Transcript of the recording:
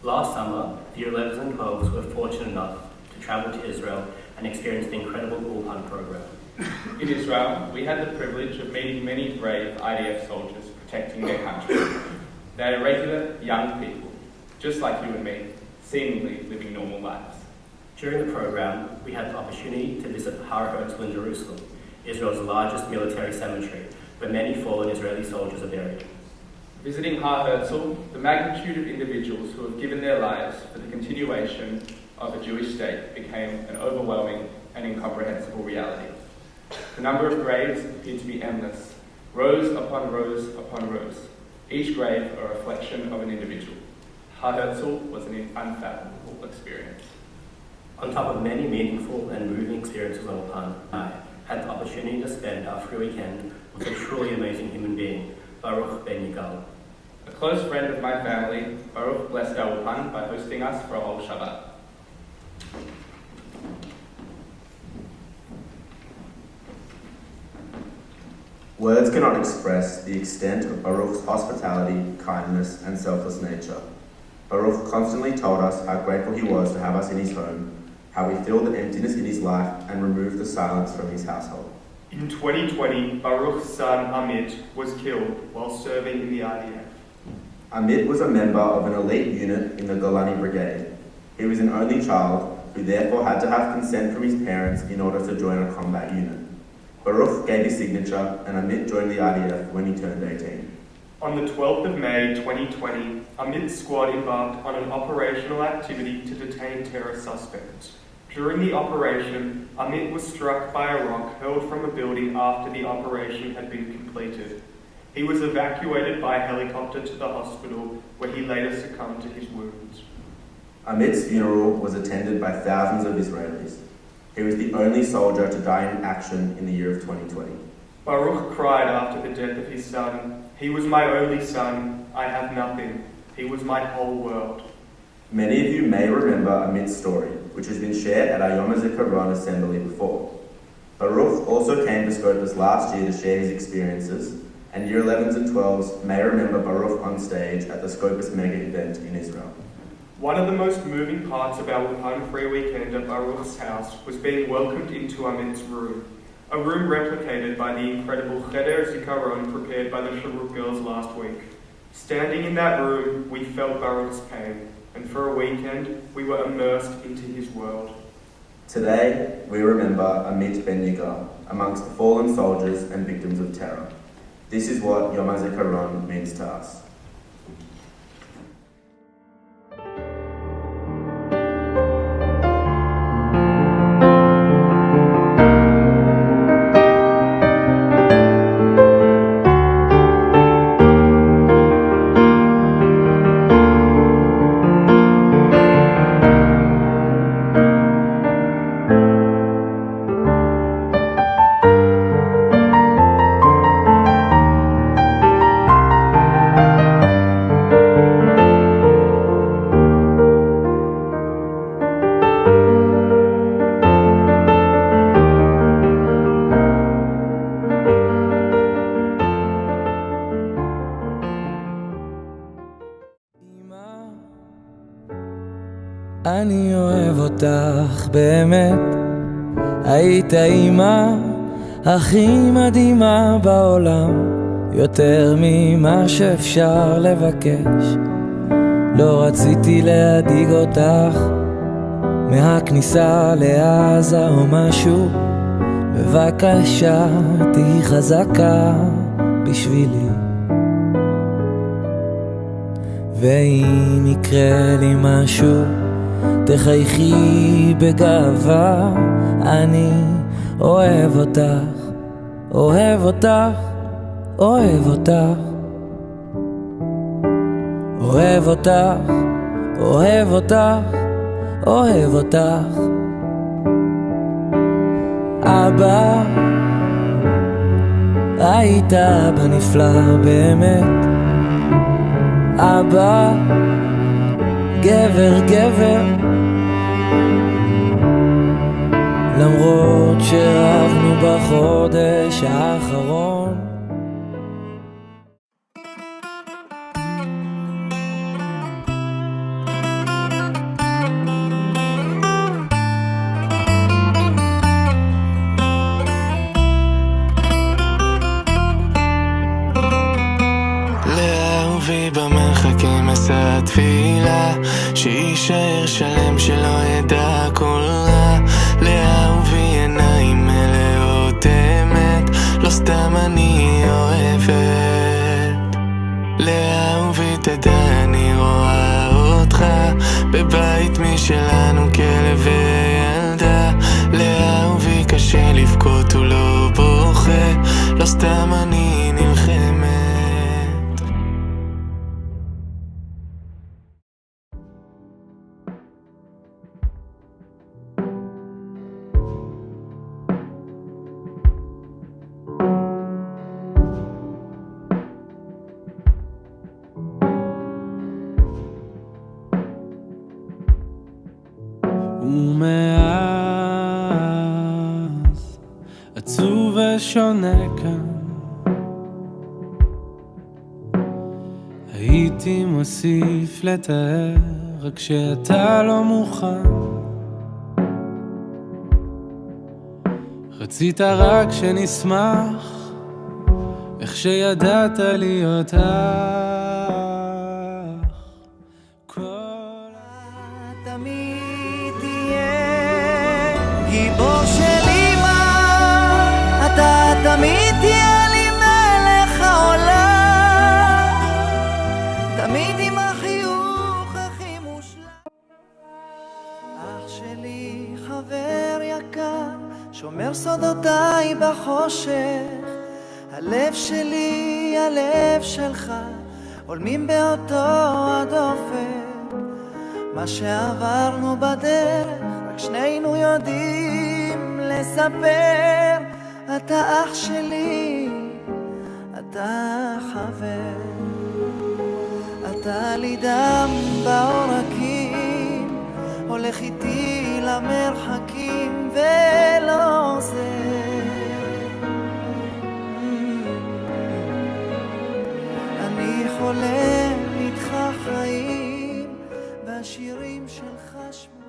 Last summer, the Year 11s and 12s were fortunate enough to travel to Israel and experience the incredible Ulpan program. In Israel, we had the privilege of meeting many brave IDF soldiers protecting their country. They are regular, young people, just like you and me, seemingly living normal lives. During the program, we had the opportunity to visit Har Herzl in Jerusalem, Israel's largest military cemetery, where many fallen Israeli soldiers are buried. Visiting Har Herzl, the magnitude of individuals who have given their lives for the continuation of a Jewish state became an overwhelming and incomprehensible reality. The number of graves appeared to be endless, rows upon rows upon rows, each grave a reflection of an individual. Har Herzl was an unfathomable experience. On top of many meaningful and moving experiences on Ulpan, I had the opportunity to spend our free weekend with a truly amazing human being, Baruch Ben Yigal. A close friend of my family, Baruch blessed our Ulpan by hosting us for a whole Shabbat. Words cannot express the extent of Baruch's hospitality, kindness, and selfless nature. Baruch constantly told us how grateful he was to have us in his home, how he filled the emptiness in his life and removed the silence from his household. In 2020, Baruch's son Amit was killed while serving in the IDF. Amit was a member of an elite unit in the Golani Brigade. He was an only child who therefore had to have consent from his parents in order to join a combat unit. Baruch gave his signature and Amit joined the IDF when he turned 18. On the 12th of May 2020, Amit's squad embarked on an operational activity to detain terror suspects. During the operation, Amit was struck by a rock hurled from a building after the operation had been completed. He was evacuated by helicopter to the hospital, where he later succumbed to his wounds. Amit's funeral was attended by thousands of Israelis. He was the only soldier to die in action in the year of 2020. Baruch cried after the death of his son, "He was my only son. I have nothing. He was my whole world." Many of you may remember Amit's story, which has been shared at our Yom HaZikaron Assembly before. Baruch also came to Scopus last year to share his experiences, and Year 11s and 12s may remember Baruch on stage at the Scopus mega event in Israel. One of the most moving parts of our Ulpan free weekend at Baruch's house was being welcomed into Amit's room, a room replicated by the incredible Cheder Zikaron prepared by the Shirut Girls last week. Standing in that room, we felt Baruch's pain, and for a weekend, we were immersed into his world. Today, we remember Amit Ben Yigal, amongst the fallen soldiers and victims of terror. This is what Yom HaZikaron means to us. אני אוהב אותך באמת, היית האמא הכי מדהימה בעולם, יותר ממה שאפשר לבקש. לא רציתי להדאיג אותך מהכניסה לעזה או משהו, בבקשה תהי חזקה בשבילי. ואם יקרה לי משהו תחייכי בגאווה, אני אוהב אותך, אוהב אותך, אוהב אותך, אוהב אותך, אוהב אותך, אוהב אותך. אבא, היית אבא נפלא באמת, אבא גבר גבר, למרות שרבנו בחודש האחרון. בתפילה שישאר שלם שלא ידע כל רע, לאהובי עיניים מלאות אמת, לא סתם אני אוהבת. לאהובי תדע אני רואה אותך בבית משלנו כלב וילדה, לאהובי קשה לבכות הוא לא בוכה, לא סתם אני נלחמת. ומאז עצוב ושונה כאן, הייתי מוסיף לתאר רק שאתה לא מוכן. רצית רק שנשמח איך שידעת להיות אח. תמיד תהיה גיבור שלי מה, אתה תמיד תהיה לי מלך העולם, תמיד עם החיוך הכי מושלם. אח שלי חבר יקר, שומר סודותיי בחושך, הלב שלי הלב שלך, עולמים באותו הדופק. מה שעברנו בדרך רק שנינו יודעים לספר. אתה אח שלי, אתה חבר, אתה לי דם בעורקים, הולך איתי למרחקים ולא עוזר. אני חולם איתך חיים, והשירים שלך שמות